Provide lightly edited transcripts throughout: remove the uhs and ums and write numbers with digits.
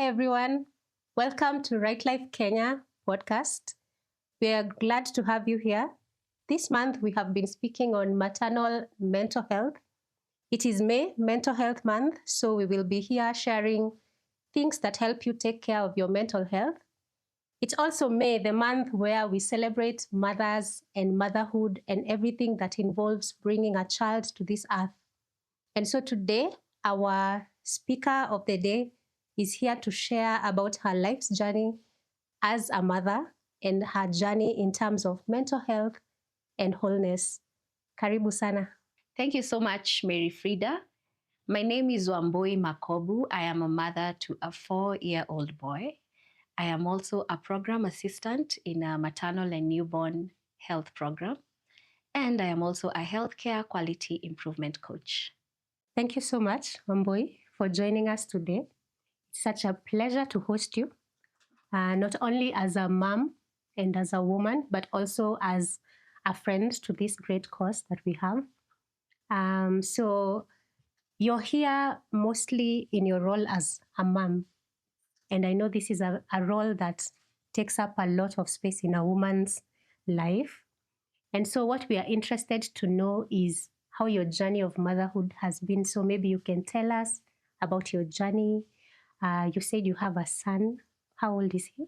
everyone. Welcome to Right Life Kenya podcast. We are glad to have you here. This month, we have been speaking on maternal mental health. It is May, Mental Health Month, so we will be here sharing things that help you take care of your mental health. It's also May, the month where we celebrate mothers and motherhood and everything that involves bringing a child to this earth. And so today, our speaker of the day is here to share about her life's journey as a mother and her journey in terms of mental health and wholeness. Karibu sana. Thank you so much, Mary Frida. My name is Wambui Makobu. I am a mother to a 4-year-old boy. I am also a program assistant in a maternal and newborn health program. And I am also a healthcare quality improvement coach. Thank you so much, Wambui, for joining us today. It's such a pleasure to host you, not only as a mom and as a woman, but also as a friend to this great cause that we have. So you're here mostly in your role as a mom. And I know this is a role that takes up a lot of space in a woman's life. And so what we are interested to know is how your journey of motherhood has been. So maybe you can tell us about your journey. You said you have a son. How old is he?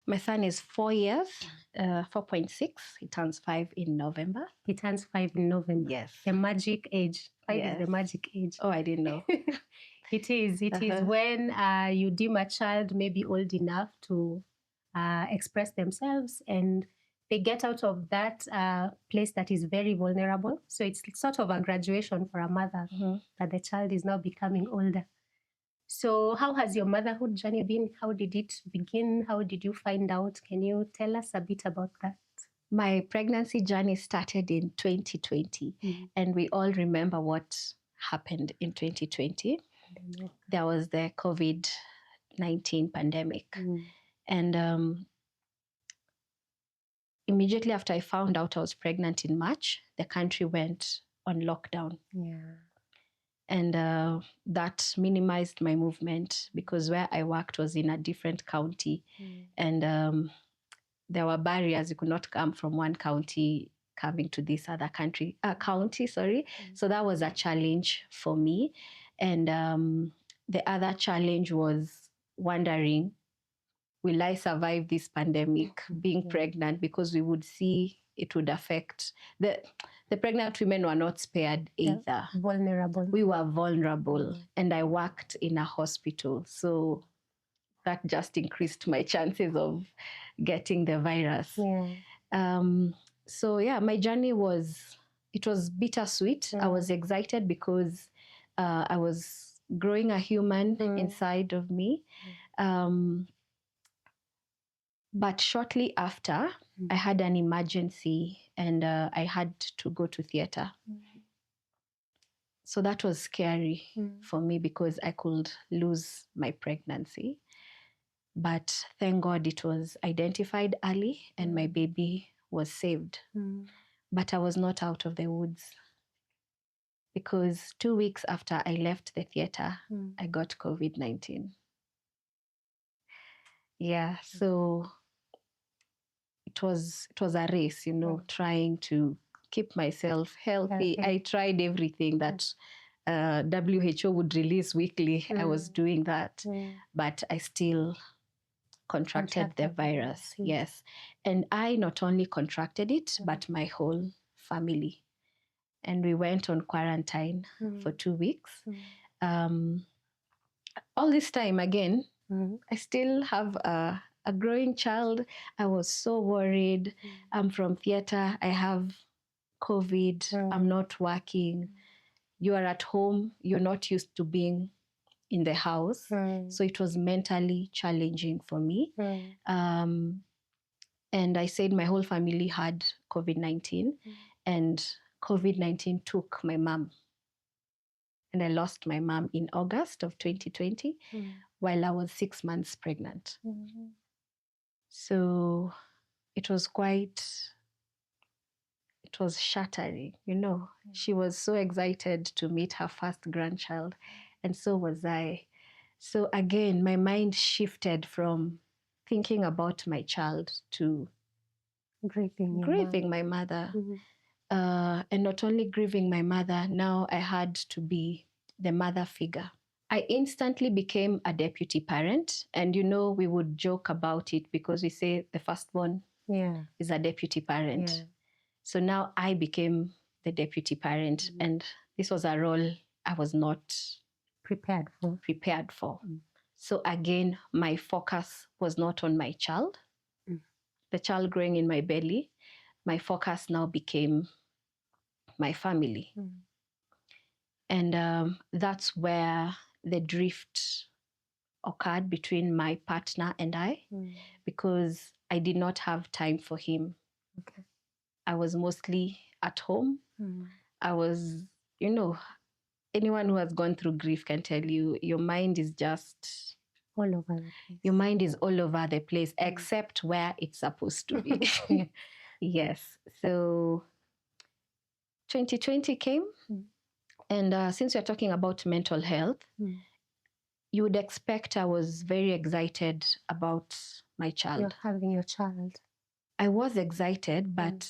My son is 4 years, 4.6. He turns 5 in November. He turns 5 in November. Yes. The magic age. 5 Yes. is the magic age. Oh, I didn't know. It is. It is when you deem a child maybe old enough to express themselves, and they get out of that place that is very vulnerable. So it's sort of a graduation for a mother that the child is now becoming older. So how has your motherhood journey been? How did it begin? How did you find out? Can you tell us a bit about that? My pregnancy journey started in 2020, and we all remember what happened in 2020. There was the COVID-19 pandemic. And immediately after I found out I was pregnant in March, the country went on lockdown. And that minimized my movement because where I worked was in a different county. And there were barriers. You could not come from one county coming to this other county. So that was a challenge for me. And the other challenge was wondering, will I survive this pandemic being pregnant? Because we would see it would affect the pregnant women were not spared either. Vulnerable. We were vulnerable. And I worked in a hospital. So that just increased my chances of getting the virus. My journey was bittersweet. I was excited because I was growing a human inside of me. But shortly after, I had an emergency and I had to go to theater. So that was scary for me because I could lose my pregnancy. But thank God it was identified early and my baby was saved. But I was not out of the woods because 2 weeks after I left the theater, I got COVID-19. So it was a race, trying to keep myself healthy. I tried everything that WHO would release weekly. I was doing that, but I still contracted the virus. Yes. And I not only contracted it, but my whole family. And we went on quarantine for 2 weeks. All this time, again, I still have a growing child. I was so worried. I'm from theater. I have COVID. I'm not working. You are at home. You're not used to being in the house. So it was mentally challenging for me. And I said my whole family had COVID-19 and COVID-19 took my mom. And I lost my mom in August of 2020 while I was 6 months pregnant. So it was shattering, She was so excited to meet her first grandchild, and so was I. So again, my mind shifted from thinking about my child to grieving my mother. And not only grieving my mother, now I had to be the mother figure. I instantly became a deputy parent. And we would joke about it because we say the firstborn is a deputy parent. Yeah. So now I became the deputy parent. And this was a role I was not prepared for. So again, my focus was not on my child, the child growing in my belly. My focus now became my family. And that's where the drift occurred between my partner and I, because I did not have time for him. Okay. I was mostly at home. I was, anyone who has gone through grief can tell you, your mind is just all over the place. Your mind is all over the place, except where it's supposed to be. Yes. So 2020 came. And since we're talking about mental health, you would expect I was very excited about my child. You're having your child. I was excited, but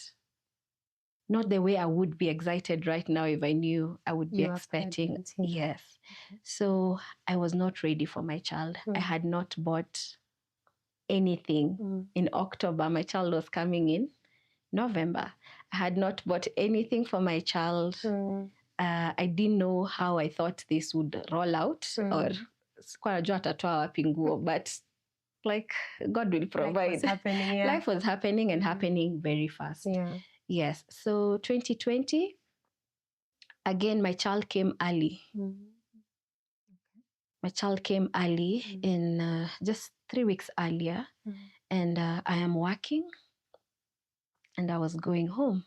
not the way I would be excited right now if I knew I would be expecting. Yes. So I was not ready for my child. I had not bought anything. In October, my child was coming in November. I had not bought anything for my child. I didn't know how I thought this would roll out, or but like God will provide. Life was happening and happening very fast. Yeah. Yes. So 2020, again, my child came early. My child came early in just 3 weeks earlier. And I am working and I was going home.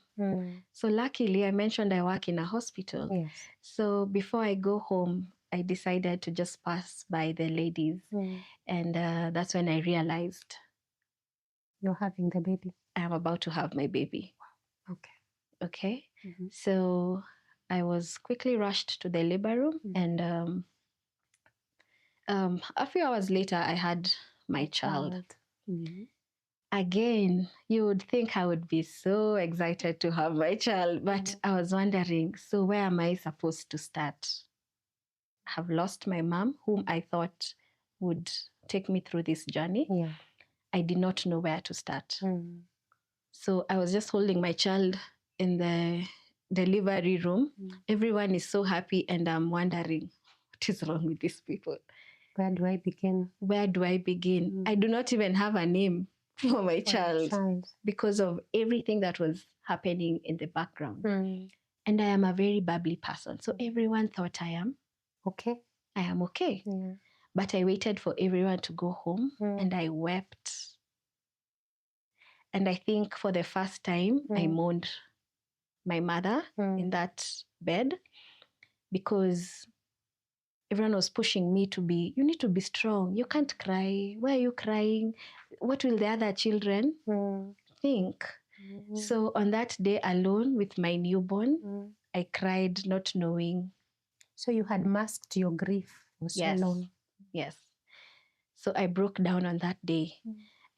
So luckily, I mentioned I work in a hospital. Yes. So before I go home, I decided to just pass by the ladies. And that's when I realized you're having the baby. I am about to have my baby. Wow. Okay. So I was quickly rushed to the labor room. And a few hours later, I had my child. Again, you would think I would be so excited to have my child, but I was wondering, so where am I supposed to start? I have lost my mom, whom I thought would take me through this journey. Yeah. I did not know where to start. So I was just holding my child in the delivery room. Everyone is so happy, and I'm wondering, what is wrong with these people? Where do I begin? I do not even have a name for my child because of everything that was happening in the background. And I am a very bubbly person. So everyone thought I am okay. Yeah. But I waited for everyone to go home and I wept. And I think for the first time, I mourned my mother in that bed, because everyone was pushing me to be, you need to be strong. You can't cry. Why are you crying? What will the other children think? So on that day alone with my newborn, I cried not knowing. So you had masked your grief for so long. Yes. So I broke down on that day.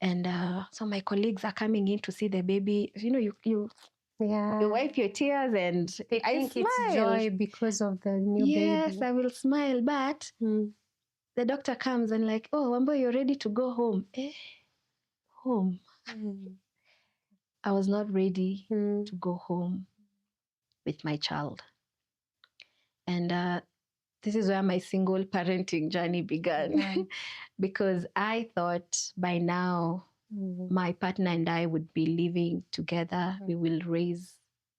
And so my colleagues are coming in to see the baby. You wipe your tears and they think it's joy because of the new baby. Yes, I will smile. But the doctor comes and like, oh, Wambo, you're ready to go home. Home. I was not ready to go home with my child. And this is where my single parenting journey began. Because I thought by now my partner and I would be living together. We would raise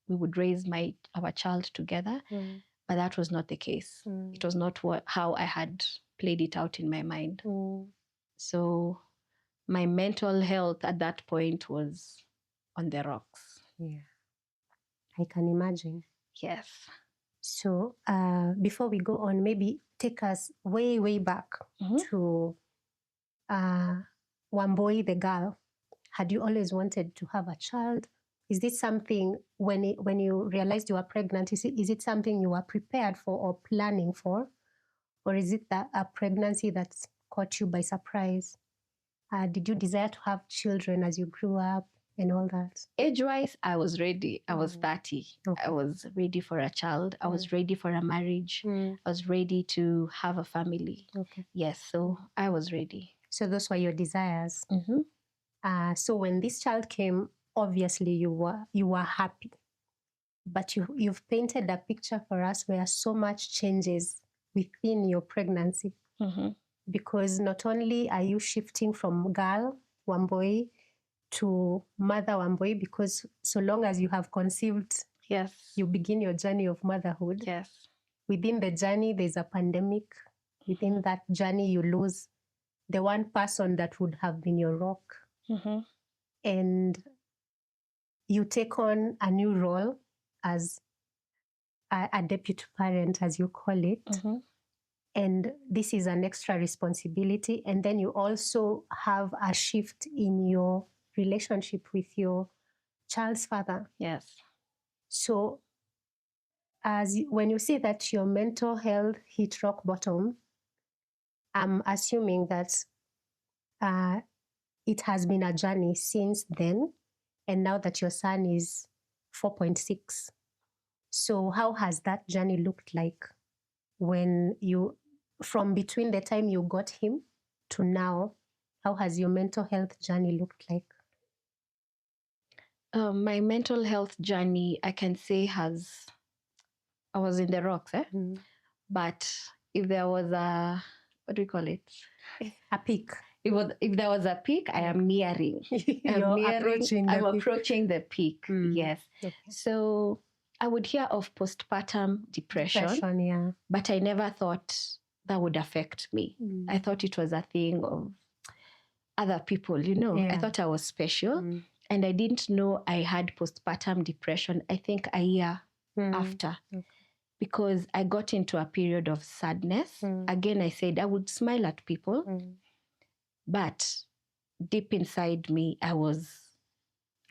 our child together. But that was not the case. It was not how I had played it out in my mind. So my mental health at that point was on the rocks. Yeah, I can imagine. Yes. So before we go on, maybe take us way, way back to Wamboi, the girl. Had you always wanted to have a child? Is this something, when you realized you were pregnant, is it something you were prepared for or planning for? Or is it a pregnancy that's caught you by surprise? Did you desire to have children as you grew up and all that? Age-wise, I was ready. I was 30. Okay. I was ready for a child. I was ready for a marriage. I was ready to have a family. Okay. Yes, so I was ready. So those were your desires. Mm-hmm. So when this child came, obviously you were happy, but you've painted a picture for us where so much changes within your pregnancy. Mm-hmm. Because not only are you shifting from girl Wamboi to mother Wamboi, because so long as you have conceived, yes, you begin your journey of motherhood. Yes. Within the journey, there's a pandemic. Within that journey, you lose the one person that would have been your rock. Mm-hmm. And you take on a new role as a deputy parent, as you call it. Mm-hmm. And this is an extra responsibility. And then you also have a shift in your relationship with your child's father. Yes. So when you say that your mental health hit rock bottom, I'm assuming that it has been a journey since then. And now that your son is 4.6. So how has that journey looked like from between the time you got him to now? How has your mental health journey looked like? My mental health journey, I can say I was in the rocks, But if there was what do we call it? A peak. If there was a peak, I am nearing. I'm approaching the peak. Yes. Okay. So I would hear of postpartum depression, but I never thought that would affect me. I thought it was a thing of other people, I thought I was special. And I didn't know I had postpartum depression, I think a year after. Okay. Because I got into a period of sadness. Again, I said I would smile at people, but deep inside me, I was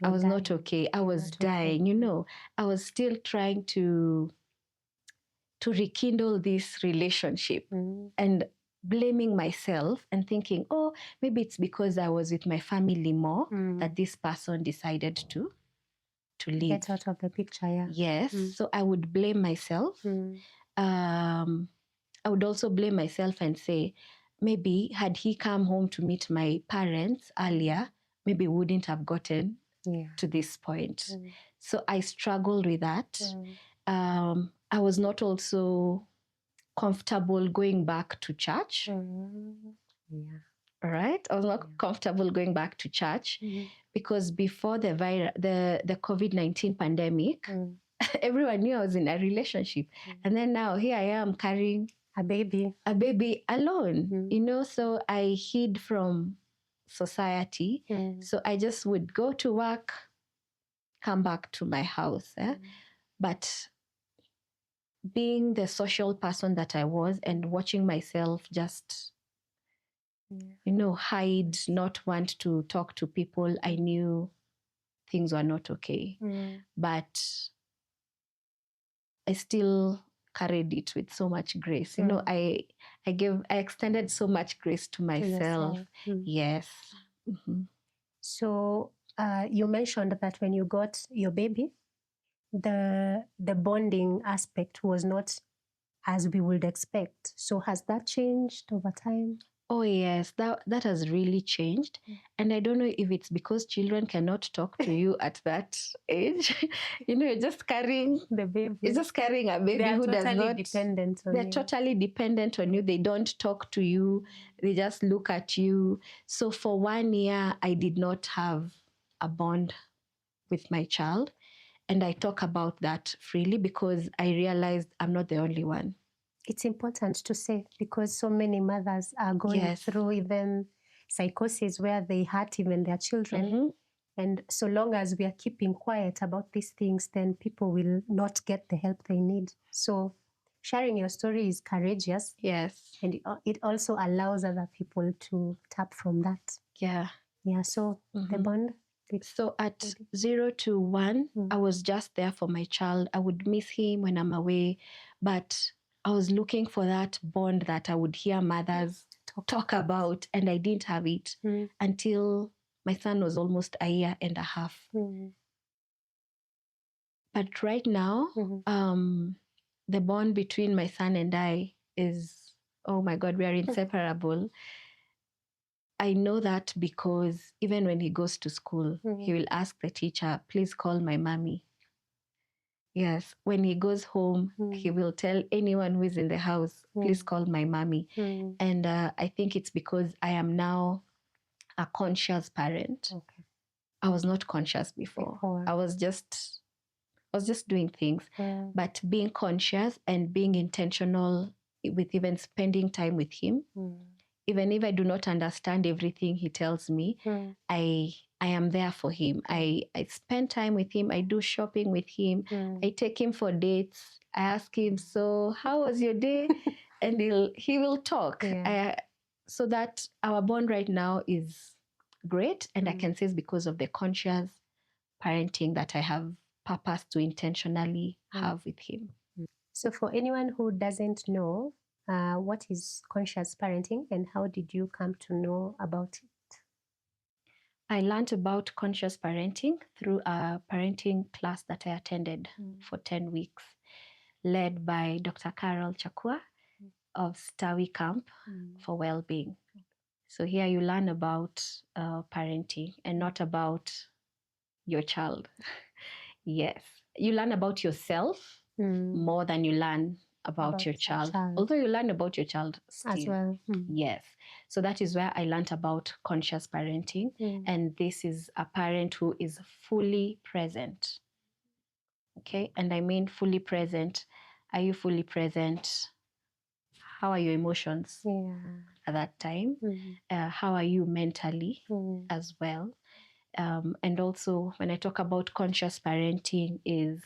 not okay. I was dying, I was still trying to rekindle this relationship and blaming myself and thinking, oh, maybe it's because I was with my family more that this person decided to leave. Get out of the picture, yeah. Yes. So I would blame myself. I would also blame myself and say, maybe had he come home to meet my parents earlier, maybe we wouldn't have gotten to this point. So I struggled with that. I was not also comfortable going back to church. Yeah. All right. I was not comfortable going back to church because before the COVID-19 pandemic, everyone knew I was in a relationship. And then now here I am carrying a baby alone, so I hid from society. So I just would go to work, come back to my house. But being the social person that I was and watching myself just, hide, not want to talk to people, I knew things were not okay. But I still carried it with so much grace. I extended so much grace to myself. Yes. Mm-hmm. So you mentioned that when you got your baby, the bonding aspect was not as we would expect. So has that changed over time? Oh yes, that has really changed. And I don't know if it's because children cannot talk to you at that age. You're just carrying the baby. You're just carrying a baby who does not. They're totally dependent on you. They don't talk to you. They just look at you. So for 1 year, I did not have a bond with my child. And I talk about that freely because I realized I'm not the only one. It's important to say because so many mothers are going through even psychosis where they hurt even their children. And so long as we are keeping quiet about these things, then people will not get the help they need. So sharing your story is courageous. Yes. And it also allows other people to tap from that. Yeah. Yeah. So the bond. So at 0 to 1, I was just there for my child. I would miss him when I'm away, but I was looking for that bond that I would hear mothers talk about, and I didn't have it until my son was almost a year and a half. But right now, the bond between my son and I is, oh my God, we are inseparable. I know that because even when he goes to school, he will ask the teacher, please call my mommy. Yes, when he goes home, he will tell anyone who is in the house, please call my mommy. And I think it's because I am now a conscious parent. Okay. I was not conscious before. I was just doing things. But being conscious and being intentional with even spending time with him, even if I do not understand everything he tells me, I am there for him. I spend time with him. I do shopping with him. I take him for dates. I ask him, so how was your day? And he will talk. So that our bond right now is great. And I can say it's because of the conscious parenting that I have purpose to intentionally have with him. So for anyone who doesn't know, what is conscious parenting and how did you come to know about it? I learned about conscious parenting through a parenting class that I attended for 10 weeks, led by Dr. Carol Chakua of Stawi Camp for Wellbeing. So here you learn about parenting and not about your child. Yes, you learn about yourself more than you learn about your child. Although you learn about your child still. As well. Yes. So that is where I learned about conscious parenting. And this is a parent who is fully present. Okay. And I mean fully present. Are you fully present? How are your emotions at that time? How are you mentally as well? And also when I talk about conscious parenting is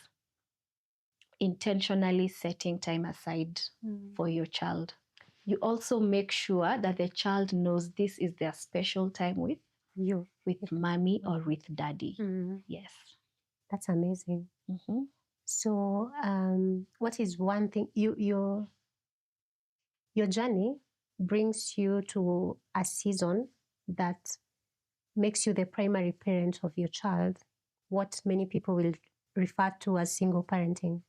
intentionally setting time aside for your child. You also make sure that the child knows this is their special time with you, with mommy or with daddy. Yes. That's amazing. So what is one thing, your journey brings you to a season that makes you the primary parent of your child, what many people will refer to as single parenting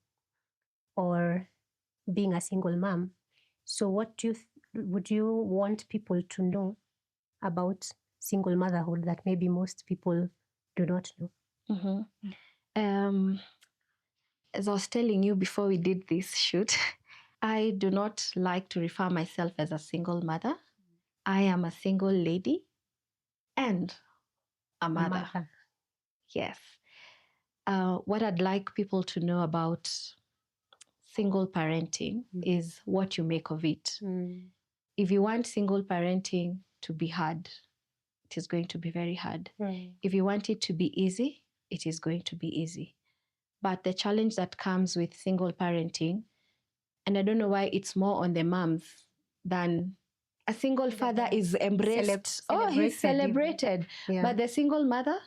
or being a single mom. So what would you want people to know about single motherhood that maybe most people do not know? As I was telling you before we did this shoot, I do not like to refer myself as a single mother. I am a single lady and a mother. Yes. What I'd like people to know about single parenting is what you make of it. If you want single parenting to be hard, it is going to be very hard. If you want it to be easy, it is going to be easy. But the challenge that comes with single parenting, and I don't know why it's more on the moms than a single father is embraced. He's celebrated. But the single mother,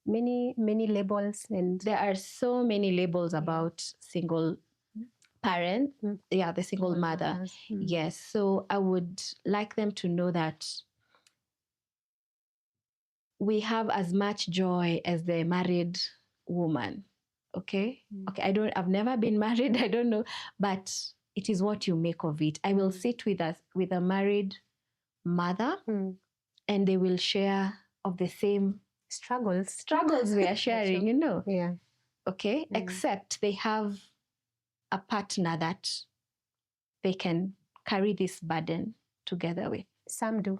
many labels, and there are so many labels about single parent, the single mother. Yes. So I would like them to know that we have as much joy as the married woman. Okay. I've never been married. I don't know, but it is what you make of it. I will sit with a married mother, and they will share of the same struggles we are sharing, you know. Yeah. Okay. Except they have a partner that they can carry this burden together with. Some do.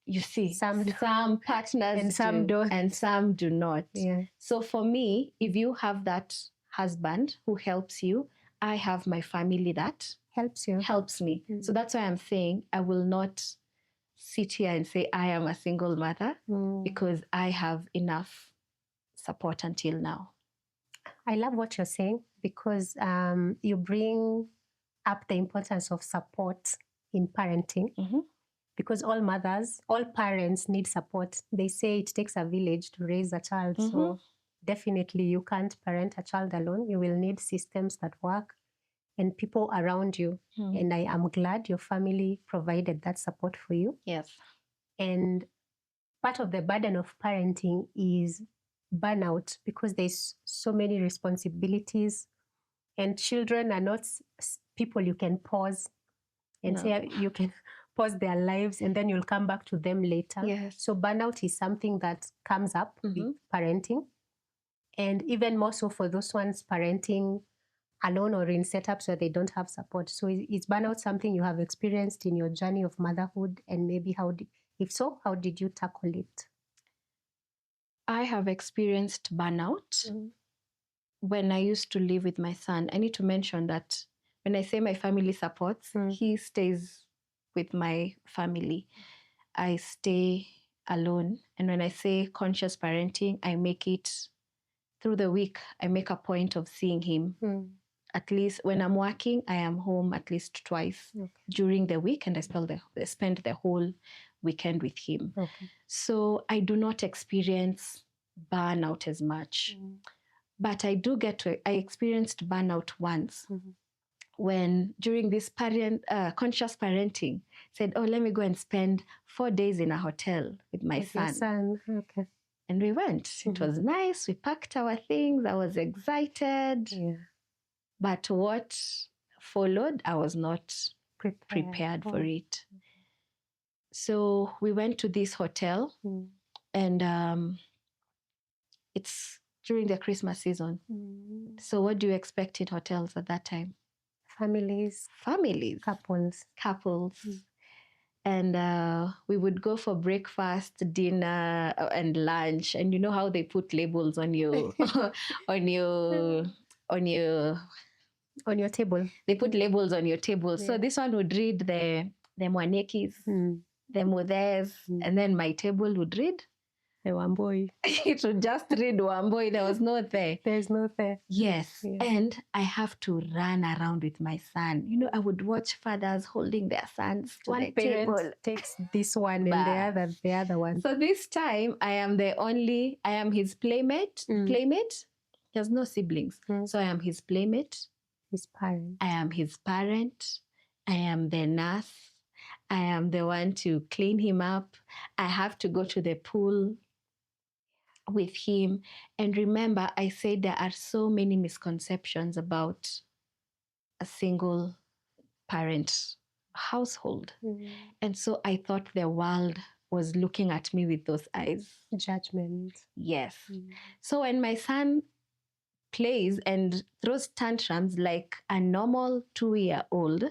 You see, some partners and some don't, and some do not. Yeah. So for me, if you have that husband who helps you, I have my family that helps me. So that's why I'm saying I will not sit here and say I am a single mother because I have enough support until now. I love what you're saying because you bring up the importance of support in parenting. Because all parents need support. They say it takes a village to raise a child. So definitely you can't parent a child alone. You will need systems that work. and people around you. And I am glad your family provided that support for you. Yes. And part of the burden of parenting is burnout, because there's so many responsibilities, and children are not people you can pause and say you can pause their lives and then you'll come back to them later. Yes. So burnout is something that comes up with parenting. And even more so for those ones parenting alone or in setups where they don't have support. So is burnout something you have experienced in your journey of motherhood? And maybe if so, how did you tackle it? I have experienced burnout when I used to live with my son. I need to mention that when I say my family supports, he stays with my family. I stay alone. And when I say conscious parenting, I make it through the week. I make a point of seeing him. At least when I'm working, I am home at least twice during the week, and I spend the whole weekend with him. So I do not experience burnout as much. But I experienced burnout once when during this conscious parenting said, oh, let me go and spend 4 days in a hotel with my son. Okay. And we went. It was nice. We packed our things. I was excited. Yeah. But what followed, I was not prepared for it. So we went to this hotel, and it's during the Christmas season. So what do you expect in hotels at that time? Families. Couples. And we would go for breakfast, dinner, and lunch. And you know how they put labels on your on your table. They put labels on your table. Yeah. So this one would read the Mwanekis, the Mudhes, and then my table would read the Wamboi. It would just read Wamboi. There was no there. There's no there. Yes. Yeah. And I have to run around with my son. You know, I would watch fathers holding their sons to one the table. Takes this one and the other one. So this time I am his playmate. He has no siblings. So I am his playmate. His parent. I am his parent. I am the nurse. I am the one to clean him up. I have to go to the pool with him. And remember, I said there are so many misconceptions about a single parent household. And so I thought the world was looking at me with those eyes. Judgment. Yes. So when my son plays and throws tantrums like a normal 2-year-old,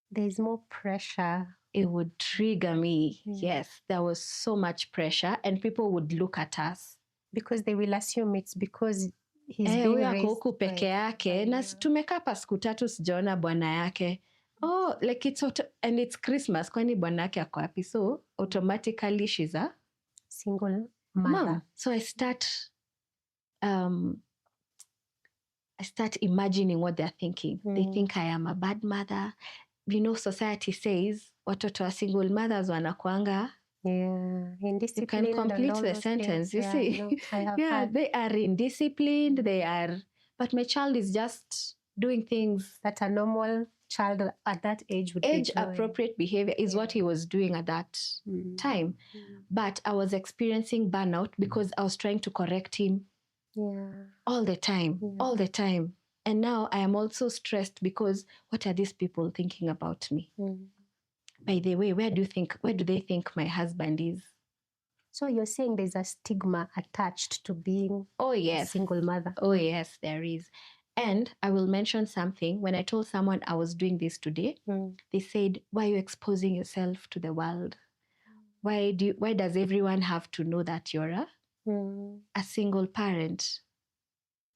there's more pressure. It would trigger me. Yes, there was so much pressure, and people would look at us because they will assume it's because he's being raised huku peke yake na tumekaa pa siku 3 sijaona bwana yake. Oh, like and it's Christmas, kwani bwana yake ako wapi? So automatically she's a single mother. So I start imagining what they're thinking. They think I am a bad mother. You know, society says watoto wa single mothers wanakuanga indisciplined. You can complete the sentence. Things. You see, no, I have they are indisciplined. But my child is just doing things that a normal child at that age would age appropriate behavior is what he was doing at that time. But I was experiencing burnout because I was trying to correct him all the time. And now I am also stressed because what are these people thinking about me? By the way, where do they think my husband is? So you're saying there's a stigma attached to being a single mother? Oh, yes, there is. And I will mention something. When I told someone I was doing this today, they said, why are you exposing yourself to the world? Why does everyone have to know that you're a single parent?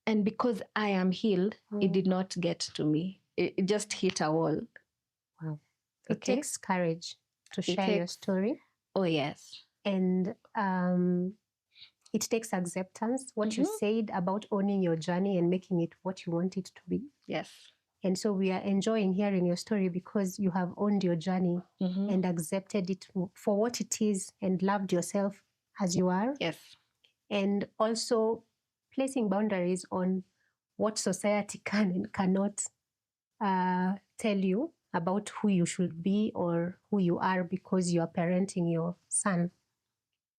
And because I am healed, it did not get to me. It just hit a wall. Wow. It takes courage to share your story. Oh, yes. And it takes acceptance, what you said about owning your journey and making it what you want it to be. Yes. And so we are enjoying hearing your story because you have owned your journey and accepted it for what it is and loved yourself as you are. Yes. And also placing boundaries on what society can and cannot tell you about who you should be or who you are because you are parenting your son.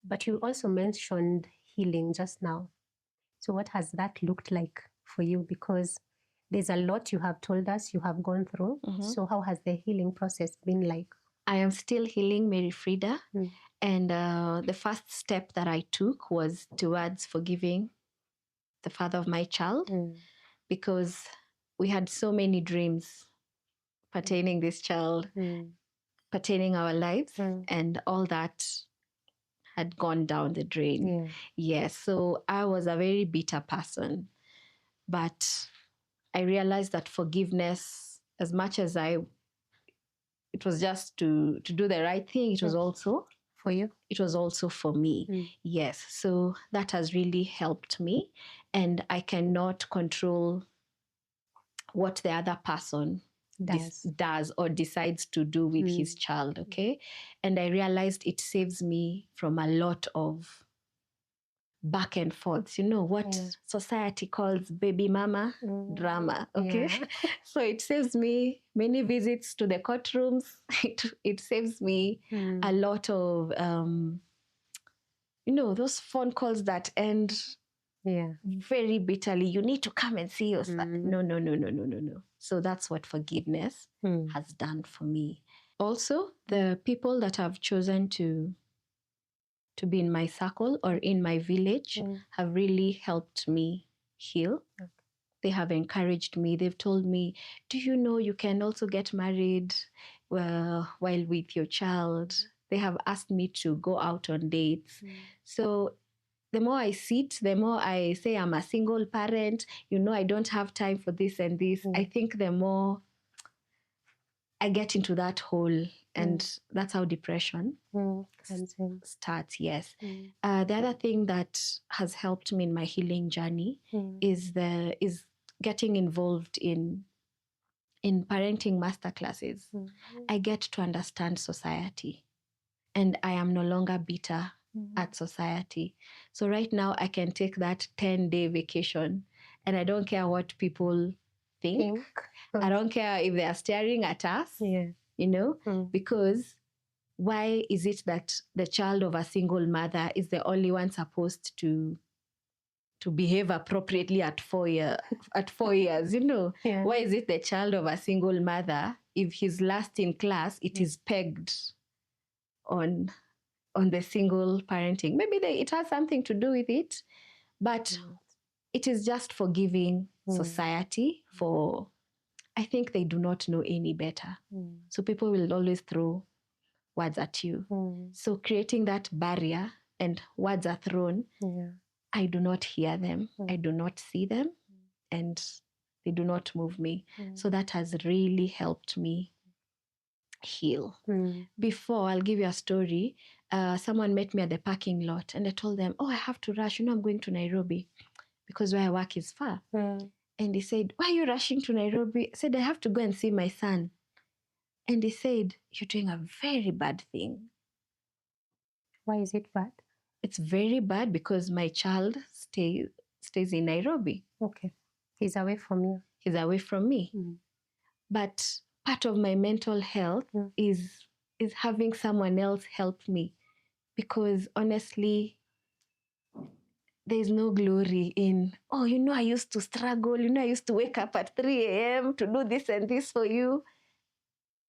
But you also mentioned healing just now. So what has that looked like for you? Because there's a lot you have told us you have gone through. So how has the healing process been like? I am still healing, Mary Frida. And the first step that I took was towards forgiving the father of my child, because we had so many dreams pertaining this child, pertaining our lives, and all that had gone down the drain. Yes, so I was a very bitter person. But I realized that forgiveness, as much as it was just to do the right thing, it was also for you. It was also for me. Yes. So that has really helped me. And I cannot control what the other person does or decides to do with his child. Okay. And I realized it saves me from a lot of back and forth, what society calls baby mama drama. Okay. So it saves me many visits to the courtrooms. It saves me a lot of those phone calls that end very bitterly. You need to come and see us. No. So that's what forgiveness has done for me. Also, the people that have chosen to be in my circle or in my village have really helped me heal. They have encouraged me. They've told me, do you know you can also get married while with your child? They have asked me to go out on dates. So the more I sit, the more I say I'm a single parent, I don't have time for this and this. I think the more I get into that hole, and that's how depression starts. Yes. The other thing that has helped me in my healing journey is getting involved in parenting masterclasses. I get to understand society, and I am no longer bitter at society. So right now I can take that 10-day vacation, and I don't care what people think. I don't care if they are staring at us, because why is it that the child of a single mother is the only one supposed to behave appropriately at 4 years? Why is it the child of a single mother, if he's last in class, it is pegged on the single parenting? Maybe it has something to do with it, but it is just forgiving society for, I think they do not know any better. So people will always throw words at you. So creating that barrier, and words are thrown, I do not hear them, I do not see them, and they do not move me. So that has really helped me heal. Before, I'll give you a story. Someone met me at the parking lot, and I told them, I have to rush. I'm going to Nairobi because where I work is far. And he said, why are you rushing to Nairobi? I said, I have to go and see my son. And he said, you're doing a very bad thing. Why is it bad? It's very bad because my child stays in Nairobi. Okay. He's away from you. He's away from me. But part of my mental health is having someone else help me. Because honestly, there's no glory in, I used to struggle, I used to wake up at 3 a.m. to do this and this for you.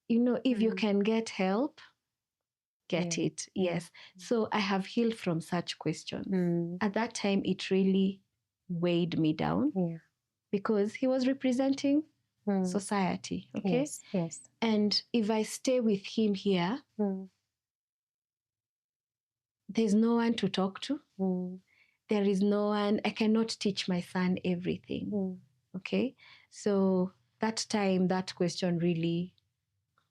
If you can get help, get it. Yes. So I have healed from such questions. At that time, it really weighed me down because he was representing society. Okay. Yes. And if I stay with him here, there's no one to talk to. There is no one. I cannot teach my son everything. Okay. So that time, that question really,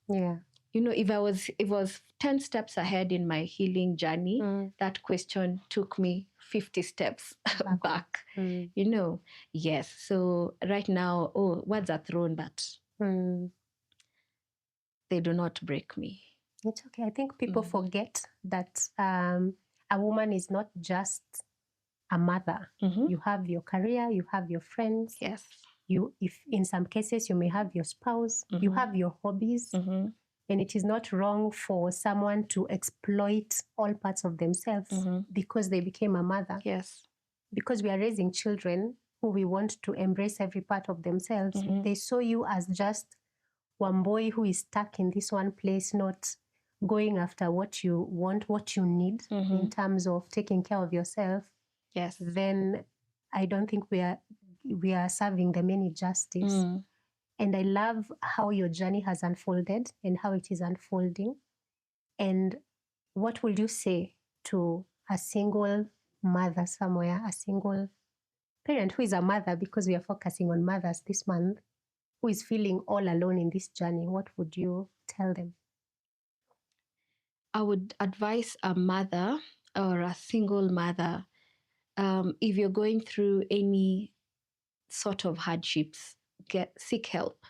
if I was 10 steps ahead in my healing journey, that question took me 50 steps back. Yes. So right now, words are thrown, but they do not break me. It's okay. I think people forget that a woman is not just a mother. You have your career, you have your friends. Yes. if in some cases you may have your spouse, you have your hobbies, and it is not wrong for someone to exploit all parts of themselves because they became a mother. Yes. Because we are raising children who we want to embrace every part of themselves. They saw you as just one boy who is stuck in this one place, not going after what you want, what you need in terms of taking care of yourself. Yes. Then I don't think we are serving them any justice. And I love how your journey has unfolded and how it is unfolding. And what would you say to a single mother somewhere, a single parent who is a mother, because we are focusing on mothers this month, who is feeling all alone in this journey? What would you tell them? I would advise a mother or a single mother, if you're going through any sort of hardships, seek help.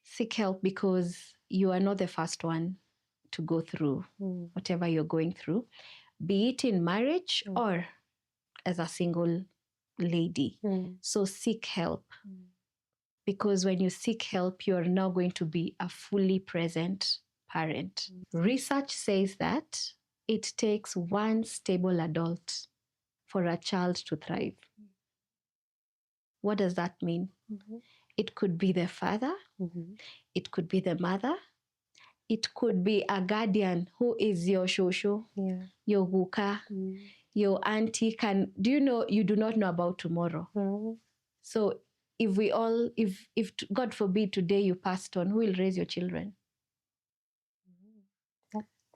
Seek help, because you are not the first one to go through whatever you're going through, be it in marriage or as a single lady. So seek help, because when you seek help, you're now going to be a fully present parent. Research says that it takes one stable adult for a child to thrive. What does that mean? It could be the father, it could be the mother, it could be a guardian who is your shosho, your guka, your auntie. Do you know, you do not know about tomorrow. So if God forbid today you passed on, who will raise your children?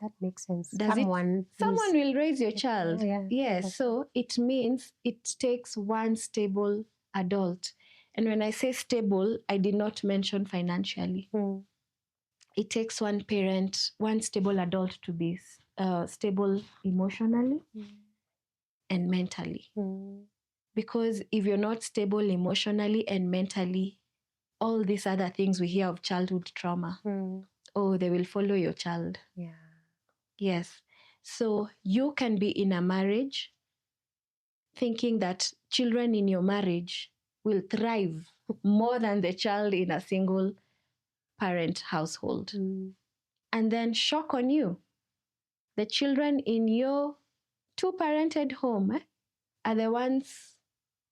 That makes sense. Someone will raise your child. Yes. So it means it takes one stable adult. And when I say stable, I did not mention financially. It takes one parent, one stable adult to be stable emotionally and mentally. Because if you're not stable emotionally and mentally, all these other things we hear of childhood trauma, they will follow your child. Yes. So you can be in a marriage thinking that children in your marriage will thrive more than the child in a single parent household. And then shock on you, the children in your two-parented home are the ones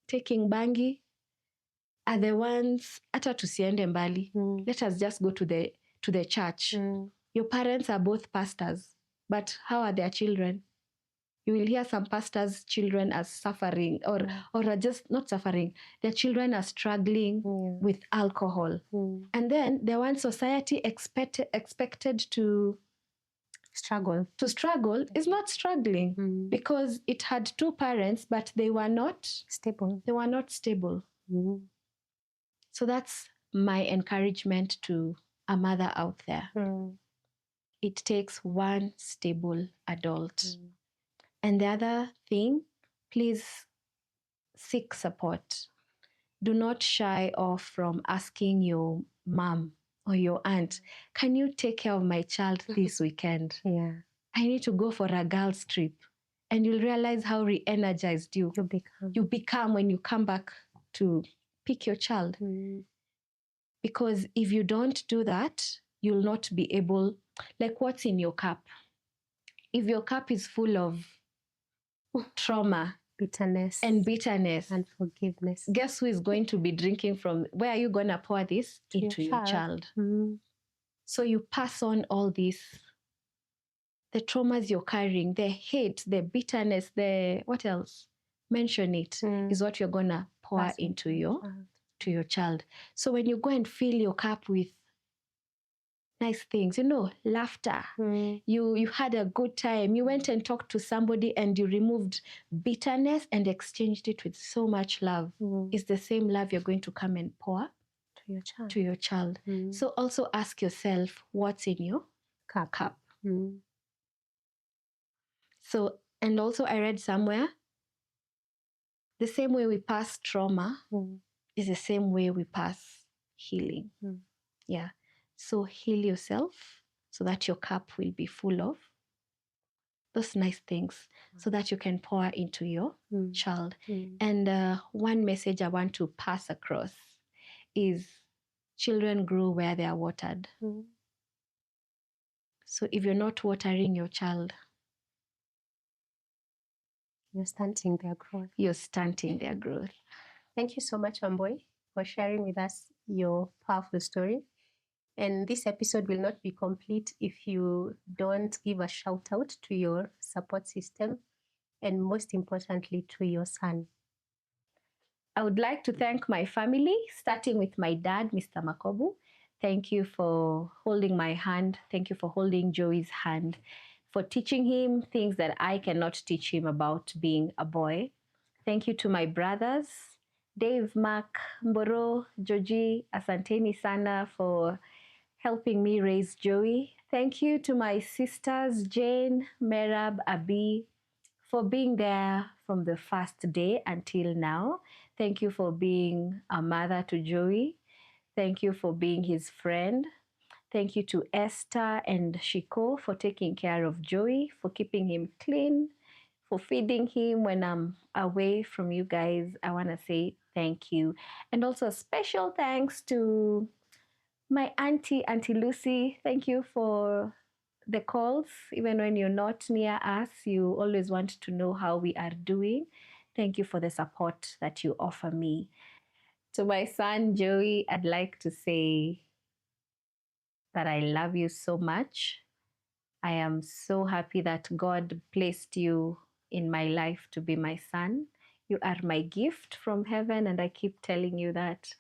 taking bangi, are the ones, hata tusiende mbali, let us just go to the church. Your parents are both pastors, but how are their children? You will hear some pastors' children are suffering or are just not suffering. Their children are struggling with alcohol. And then the one society expected to struggle is not struggling because it had two parents, but they were not stable. So that's my encouragement to a mother out there. It takes one stable adult. And the other thing, please seek support. Do not shy off from asking your mom or your aunt, can you take care of my child this weekend? I need to go for a girls' trip. And you'll realize how re-energized you become when you come back to pick your child. Because if you don't do that, you'll not be able, like what's in your cup? If your cup is full of trauma, bitterness and forgiveness, guess who is going to be drinking from? Where are you going to pour this? Into your child. So you pass on all this, the traumas you're carrying, the hate, the bitterness, the what else? Mention it, is what you're going to pour into your child. So when you go and fill your cup with nice things, laughter. You had a good time. You went and talked to somebody and you removed bitterness and exchanged it with so much love. It's the same love you're going to come and pour to your child. So also ask yourself, what's in your cup? So, and also I read somewhere, the same way we pass trauma is the same way we pass healing. Yeah. So heal yourself so that your cup will be full of those nice things so that you can pour into your child. Mm. And one message I want to pass across is children grow where they are watered. So if you're not watering your child, you're stunting their growth. You're stunting their growth. Thank you so much, Wambui, for sharing with us your powerful story. And this episode will not be complete if you don't give a shout out to your support system and most importantly to your son. I would like to thank my family, starting with my dad, Mr. Makobu. Thank you for holding my hand. Thank you for holding Joey's hand, for teaching him things that I cannot teach him about being a boy. Thank you to my brothers, Dave, Mark, Mboro, Joji, asanteni sana for helping me raise Joey. Thank you to my sisters, Jane, Merab, Abi, for being there from the first day until now. Thank you for being a mother to Joey. Thank you for being his friend. Thank you to Esther and Shiko for taking care of Joey, for keeping him clean, for feeding him when I'm away from you guys. I want to say thank you. And also a special thanks to my Auntie Lucy. Thank you for the calls. Even when you're not near us, you always want to know how we are doing. Thank you for the support that you offer me. To my son, Joey, I'd like to say that I love you so much. I am so happy that God placed you in my life to be my son. You are my gift from heaven, and I keep telling you that.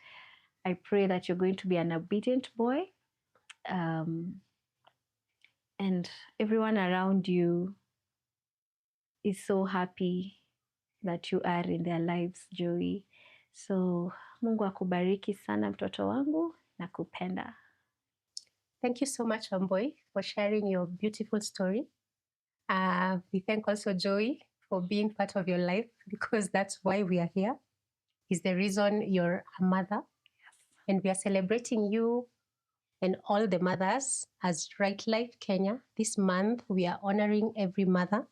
I pray that you're going to be an obedient boy. And everyone around you is so happy that you are in their lives, Joey. So Mungu akubariki sana mtoto wangu, nakupenda. Thank you so much, Wambui, for sharing your beautiful story. We thank also Joey for being part of your life, because that's why we are here. Is the reason you're a mother. Yes. And we are celebrating you and all the mothers as Right Life Kenya. This month, we are honoring every mother.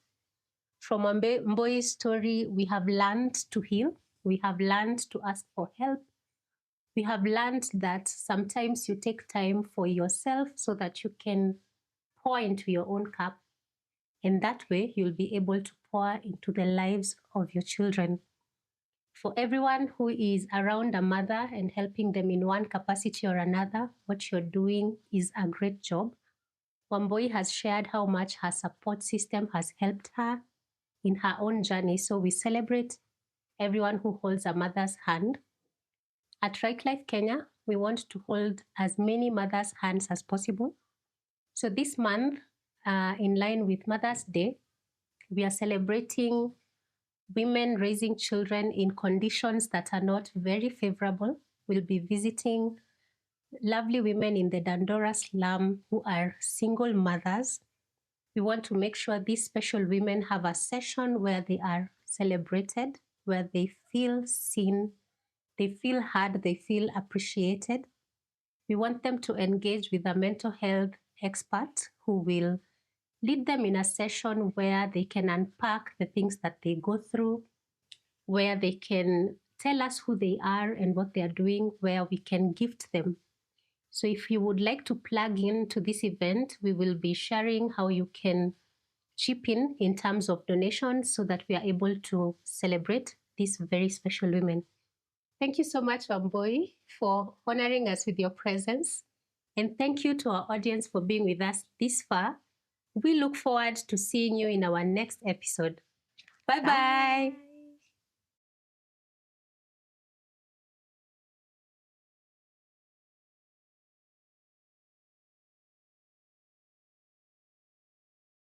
From Mboi's story, we have learned to heal. We have learned to ask for help. We have learned that sometimes you take time for yourself so that you can pour into your own cup. And that way, you'll be able to pour into the lives of your children. For everyone who is around a mother and helping them in one capacity or another, what you're doing is a great job. Wambui has shared how much her support system has helped her in her own journey. So we celebrate everyone who holds a mother's hand. At Right Life Kenya, we want to hold as many mothers' hands as possible. So this month, in line with Mother's Day, we are celebrating women raising children in conditions that are not very favorable. We'll be visiting lovely women in the Dandora slum who are single mothers. We want to make sure these special women have a session where they are celebrated, where they feel seen, they feel heard, they feel appreciated. We want them to engage with a mental health expert who will lead them in a session where they can unpack the things that they go through, where they can tell us who they are and what they are doing, where we can gift them. So if you would like to plug into this event, we will be sharing how you can chip in terms of donations so that we are able to celebrate these very special women. Thank you so much, Wambui, for honoring us with your presence. And thank you to our audience for being with us this far. We look forward to seeing you in our next episode. Bye-bye.